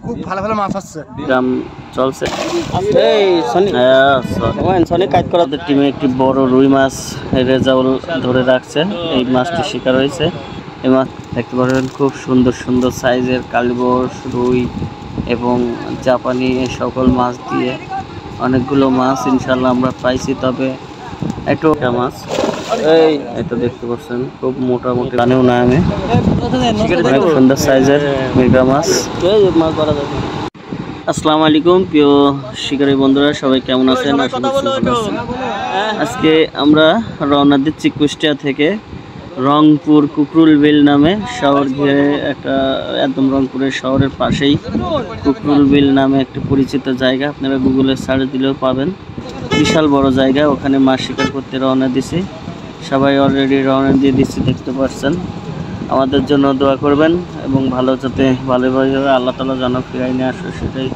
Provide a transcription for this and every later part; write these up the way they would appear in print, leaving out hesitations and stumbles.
খুব ভালো ভালো মাছ আসছে। গ্রাম চলছে। টিমে একটি বড় রুই মাছ রেজাউল ধরে রাখছে। এই মাছটি শিকার হয়েছে। এই মাছ দেখতে পারেন খুব সুন্দর সুন্দর সাইজের কালিবোস, রুই এবং জাপানি এই সকল মাছ দিয়ে অনেকগুলো মাছ ইনশাল্লাহ আমরা পাইছি। তবে একটু মাছ এই তো দেখতে পাচ্ছেন খুব মোটামুটি জানেও না আমি সুন্দর সাইজের মৃগা মাছ। আসসালামু আলাইকুম প্রিয় শিকারী বন্ধুরা, সবাই কেমন আছেন? আজকে আমরা রওনা দিচ্ছি কুষ্টিয়া থেকে রংপুর কুকরুল বিল নামে শহর ঘিরে একটা, একদম রংপুরের শহরের পাশেই কুকরুল বিল নামে একটি পরিচিত জায়গা। আপনারা গুগলে সার্চ দিলেও পাবেন। বিশাল বড় জায়গা, ওখানে মাছ শিকার করতে রওনা দিছি। সবাই অলরেডি রওনা দিয়ে দিচ্ছি, দেখতে পাচ্ছেন। আমাদের জন্য দোয়া করবেন এবং ভালো যাতে ভালোভাবে আল্লাহ তাআলা যেন ফিরাই নিয়ে আসে সেটাই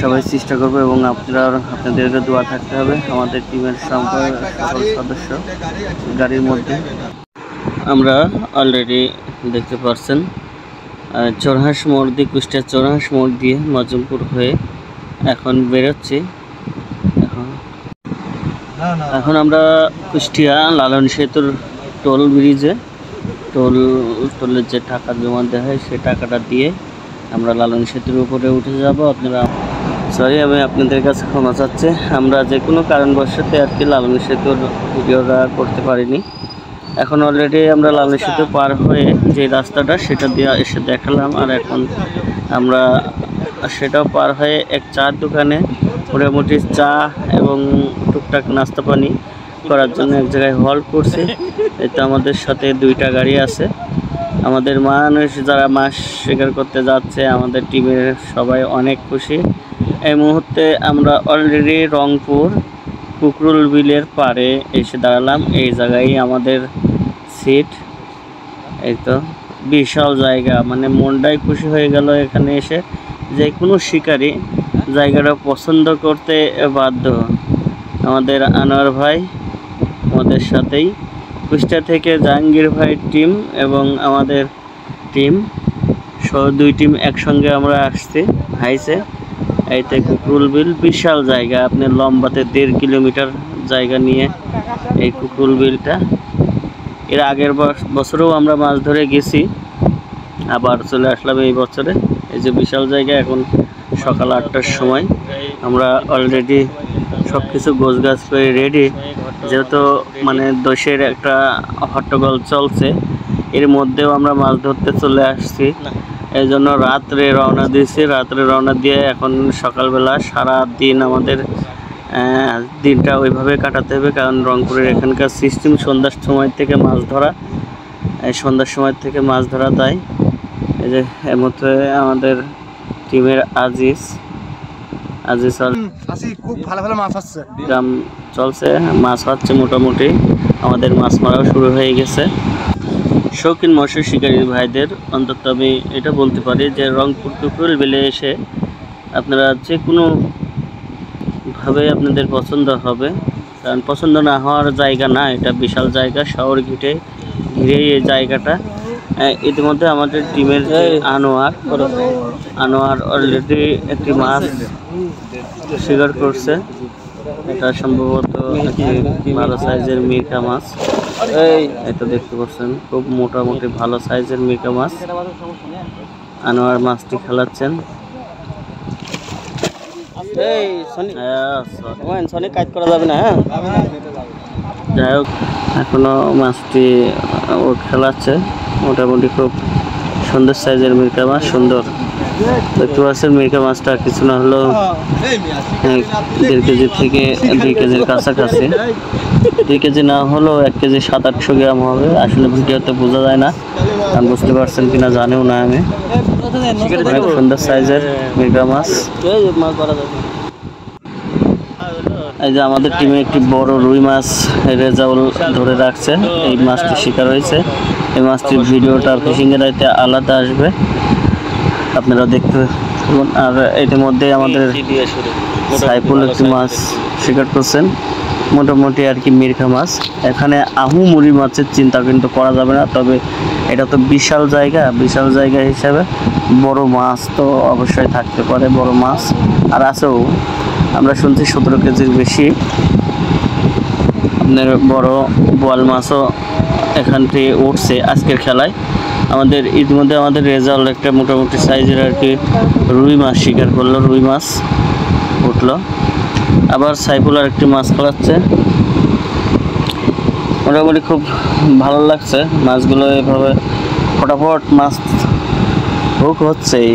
সবাই চেষ্টা করবে এবং আপনাদের দোয়া থাকতে হবে। আমাদের টিমের সকল সদস্য গাড়ির মধ্যে আমরা অলরেডি দেখতে পাচ্ছেন চৌরাহাস মোড় দিয়ে, কুষ্টিয়া চৌরাহাস মোড় দিয়ে মজমপুর হয়ে এখন বেরোচ্ছি। এখন আমরা কুষ্টিয়া লালন সেতুর টোল ব্রিজে টোলের যে টাকা জমা দেওয়া হয় সেই টাকাটা দিয়ে আমরা লালন সেতুর উপরে উঠে যাব। আপনারা সরি, আমি আপনাদের কাছে ক্ষমা চাচ্ছি। আমরা যে কোনো কারণবশত আর কি লালন সেতুর ভিডিওটা করতে পারিনি। এখন অলরেডি আমরা লালন সেতু পার হয়ে যে রাস্তাটা সেটা দিয়ে এসে দেখালাম। আর এখন আমরা সেটাও পার হয়ে এক চার দোকানে মোটামুটি চা এবং টুকটাক নাস্তা পানি করার জন্য এক জায়গায় হল্ট করছি। এতে আমাদের সাথে দুইটা গাড়ি আছে। আমাদের মানুষ যারা মাছ শিকার করতে যাচ্ছে, আমাদের টিমের সবাই অনেক খুশি। এই মুহূর্তে আমরা অলরেডি রংপুর কুকরুল বিলের পাড়ে এসে দাঁড়ালাম। এই জায়গায় আমাদের সিট। এই তো বিশাল জায়গা, মানে মনটাই খুশি হয়ে গেল এখানে এসে। যে কোনো শিকারী জায়গাটা পছন্দ করতে বাধ্য। আমাদের আনোয়ার ভাই আমাদের সাথেই, কুষ্টিয়া থেকে জাহাঙ্গীর ভাইয়ের টিম এবং আমাদের টিম সহ দুই টিম একসঙ্গে আমরা আসছি হাইসে। এইতে কুকরুল বিল বিশাল জায়গা, আপনার লম্বাতে 1.5 কিলোমিটার জায়গা নিয়ে এই কুকরুল বিলটা। এর আগের বছরেও আমরা মাছ ধরে গেছি, আবার চলে আসলাম এই বছরে। এই যে বিশাল জায়গা। এখন সকাল 8টার সময় আমরা অলরেডি সব কিছু গোছগাছ করে রেডি। যেহেতু মানে দেশের একটা হট্টগোল চলছে, এর মধ্যেও আমরা মাছ ধরতে চলে আসছি। এই জন্য রাত্রে রওনা দিয়েছি। রাত্রে রওনা দিয়ে এখন সকালবেলা সারা দিন আমাদের দিনটা ওইভাবে কাটাতে হবে, কারণ রংপুরের এখানকার সিস্টেম সন্ধ্যার সময় থেকে মাছ ধরা। সন্ধ্যার সময় থেকে মাছ ধরা তাই। এই যে এর মধ্যে আমাদের টিমের আজিজ খুব ভালো ভালো মাছ আসছে। গ্রাম চলছে, মাছ হচ্ছে মোটামুটি। আমাদের মাছ মারাও শুরু হয়ে গেছে। শৌখিন মৎস্য শিকারী ভাইদের অন্তত আমি এটা বলতে পারি যে রংপুর কুকরুল বিলে এসে আপনারা যে কোনোভাবে আপনাদের পছন্দ হবে, কারণ পছন্দ না হওয়ার জায়গা না, এটা বিশাল জায়গা। শহর ঘিরে এই জায়গাটা। ইতিমধ্যে আমাদের টিমের যে আনোয়ার অলরেডি একটি মাছ শিকার করছে। এটা সম্ভবত একটি ভালো সাইজের মিরকা মাছ। এই তো দেখতে পাচ্ছেন খুব মোটামুটি ভালো সাইজের মিরকা মাছ। আনোয়ার মাছটি খেলাচ্ছেন। যাই হোক, এখনো মাছটি ও খেলাচ্ছে। মোটামুটি খুব সুন্দর সাইজের মিরকা মাছ। সুন্দর দেখতে পাচ্ছেন মিরকা মাছটা কিছু না হলেও 1.5 কেজি থেকে 2 কেজির কাছাকাছি। 2 কেজি না হলেও 1 কেজি 700-800 গ্রাম হবে। আসলে ভিডিওতে বোঝা যায় না, কারণ বুঝতে পারছেন কিনা জানিও না আমি। অনেক সুন্দর সাইজের মিরকা মাছ। এই যে আমাদের টিমে একটি বড় রুই মাছ রেজাউল ধরে রাখছে। এই মাছটি শিকার হয়েছে। এই মাছটির ভিডিওটা ফিশিংয়ের রাইতে আলাদা আসবে, আপনারা দেখতে পাবেন। আর ইতিমধ্যে আমাদের সাইফুল একটি মাছ শিকার করছেন। মোটামুটি আর কি মিরখা মাছ। এখানে আহুমুরি মাছের চিন্তা কিন্তু করা যাবে না, তবে এটা তো বিশাল জায়গা হিসাবে বড় মাছ তো অবশ্যই থাকতে পারে, বড় মাছ আর আছেও। আমরা শুনছি 17 কেজির বেশি আপনার বড় বোয়াল মাছও এখান থেকে উঠছে আজকের খেলায়। আমাদের ইতিমধ্যে আমাদের রেজাল্ট একটা মোটামুটি সাইজের আর কি রুই মাছ শিকার করলো, রুই মাছ উঠলো। আবার সাইফুল আর একটি মাছ খেলাচ্ছে। মোটামুটি খুব ভালো লাগছে মাছগুলো এভাবে ফটাফট মাছ হুক হচ্ছেই।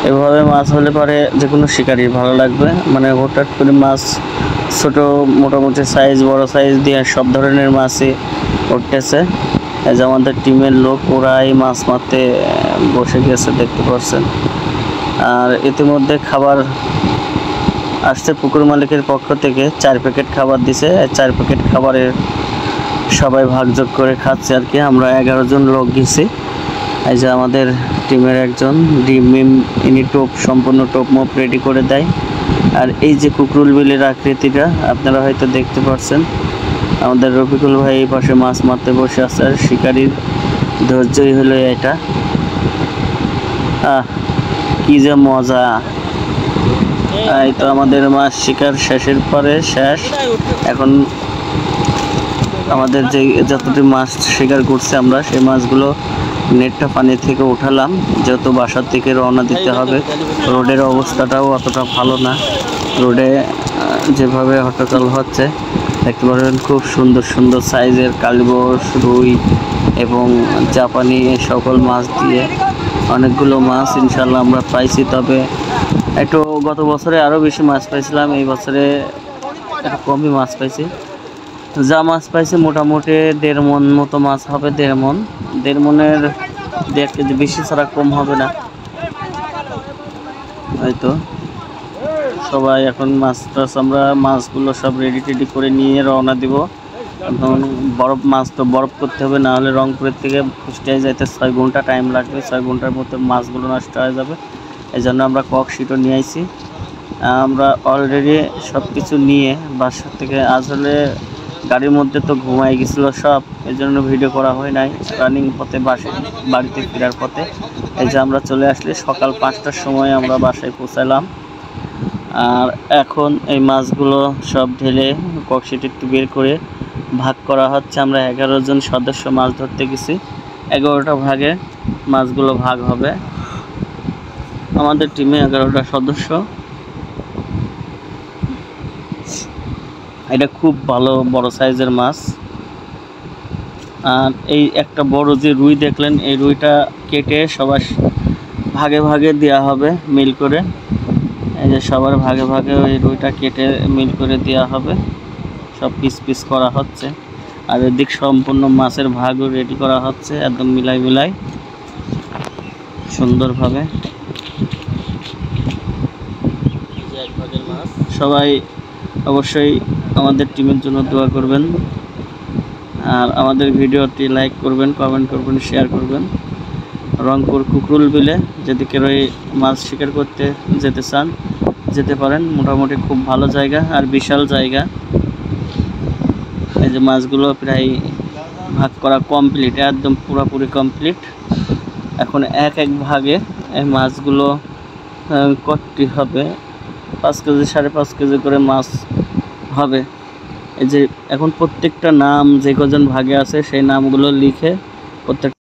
এভাবে মাছ হলে পরে যে কোনো শিকারই ভালো লাগবে, মানে হঠাৎ করে মাছ ছোট মোটামুটি সাইজ বড় সাইজ দিয়ে সব ধরনের মাছই উঠতেছে। এই যে আমাদের টিমের লোক ওরাই মাছ মারতে বসে গেছে দেখতে পাচ্ছেন। আর ইতিমধ্যে খাবার আসছে পুকুর মালিকের পক্ষ থেকে, 4 প্যাকেট খাবার দিছে। 4 প্যাকেট খাবারের সবাই ভাগযোগ করে খাচ্ছে আর কি। আমরা 11 জন লোক গেছি। এই যে আমাদের টিমের একজন ইনি সম্পূর্ণ টোপ মোপ রেডি করে দেয়। আর এই যে কুকরুল বিলের আকৃতিটা আপনারা হয়তো দেখতে পাচ্ছেন। আমাদের রফিকুল ভাই এই পাশে মাছ মারতে বসে আছে। আর শিকারির ধৈর্যই হলো এটা। কি যে মজা! এই তো আমাদের মাছ শিকার শেষের পরে শেষ। এখন আমাদের যে যতটি মাছ শিকার করছে আমরা সেই মাছগুলো নেটটা পানি থেকে উঠালাম, যেহেতু বাসার থেকে রওনা দিতে হবে। রোডের অবস্থাটাও অতটা ভালো না, রোডে যেভাবে হট্টগোল হচ্ছে দেখতে পারবেন। খুব সুন্দর সুন্দর সাইজের কালিবোস, রুই এবং জাপানি এই সকল মাছ দিয়ে অনেকগুলো মাছ ইনশাল্লাহ আমরা পাইছি। তবে একটু গত বছরে আরও বেশি মাছ পাইছিলাম, এই বছরে একটু কমই মাছ পাইছি। যা মাছ পাইছি মোটামুটি 1.5 মণ মতো মাছ হবে। 1.5 মণের 1 কেজি বেশি ছাড়া কম হবে না। হয়তো সবাই এখন আমরা মাছগুলো সব রেডি করে নিয়ে রওনা দিব। এখন মাছ তো বরফ করতে হবে, না হলে রংপুরের থেকে কুষ্টিয়ায় যাইতে 6 ঘন্টা টাইম লাগবে। 6 ঘন্টার মধ্যে মাছগুলো নষ্ট হয়ে যাবে। এই জন্য আমরা কক শিটও নিয়ে আইছি। আমরা অলরেডি সব কিছু নিয়ে বাসা থেকে আসলে গাড়ির মধ্যে তো ঘুমাই গেছিলো সব, এই জন্য ভিডিও করা হয় নাই। রানিং পথে বাড়িতে ফেরার পথে এই যে আমরা চলে আসলে সকাল 5টার সময় আমরা বাসায় পৌঁছালাম। আর এখন এই মাছগুলো সব ঢেলে ককশিট একটু বের করে ভাগ করা হচ্ছে। আমরা 11 জন সদস্য মাছ ধরতে গেছি, 11টা ভাগে মাছগুলো ভাগ হবে। আমাদের টিমে 11টা সদস্য। এটা খুব ভালো বড় সাইজের মাছ। আর এই একটা বড় যে রুই দেখলেন, এই রুইটা কেটে সবার ভাগে ভাগে দেওয়া হবে মিল করে। এই যে সবার ভাগে ভাগে ওই রুইটা কেটে মিল করে দেওয়া হবে, সব পিস করা হচ্ছে। আর এদিক সম্পূর্ণ মাছের ভাগও রেডি করা হচ্ছে, একদম মিলাই সুন্দরভাবে। সবাই অবশ্যই আমাদের টিমের জন্য দোয়া করবেন, আর আমাদের ভিডিওটি লাইক করবেন, কমেন্ট করবেন, শেয়ার করবেন। রংপুর কুকরুল বিলে যদি কেউ মাছ শিকার করতে যেতে চান যেতে পারেন। মোটামুটি খুব ভালো জায়গা আর বিশাল জায়গা। এই যে মাছগুলো প্রায় ভাগ করা কমপ্লিট, একদম পুরোপুরি কমপ্লিট। এখন এক ভাগে এই মাছগুলো করতে হবে। 5 কেজি 5.5 কেজি করে মাছ হবে। এই যে এখন প্রত্যেকটা নাম যে কজন ভাগে আছে সেই নামগুলো লিখে প্রত্যেক